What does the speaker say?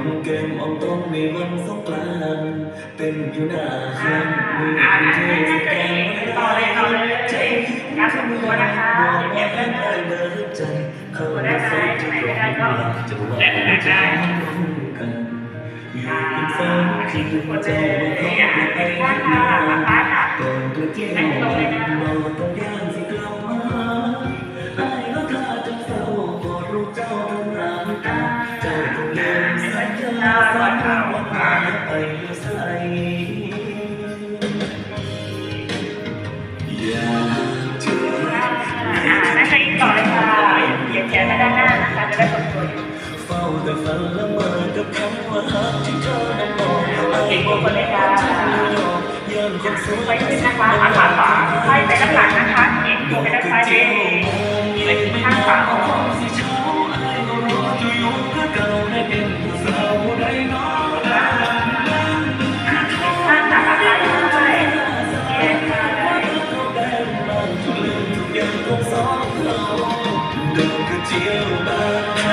อมแก้มอมต้นในวันสงกรานต์เป็นอยู่หน้าห้างมือเทศกาลใจการสมมตินะคะบอกว่าให้ได้เดินใจเขาไม่เคยจะรอจะว่าจะร่วมกันอยู่เป็นแฟนคือเจ้าว่าเขาไม่ไปนานก่อนจะเที่ยวเราต้องย่างสิกลับมาไอ้ก็ท่าจะเศร้ากอดลูกเจ้าทั้งน้ำตาเจ้าต้องเดินสัญญาฝันวันหาไปใส่อยากเจอน่าจะอีกต่อเลยค่ะเขียนไปด้านหน้านะคะจะได้สมบูรณ์เฝ้าแต่ฝันละเมอกับคำว่ารักที่เธอนั้นบอกเก่งทุกคนเลยค่ะยังคนสวยไปขึ้นนะคะอาขาขวาไล่ไปด้านหลังนะคะเก่งตัวไปด้านซ้ายไปข้างขวาข้างขาเจียวบ้าน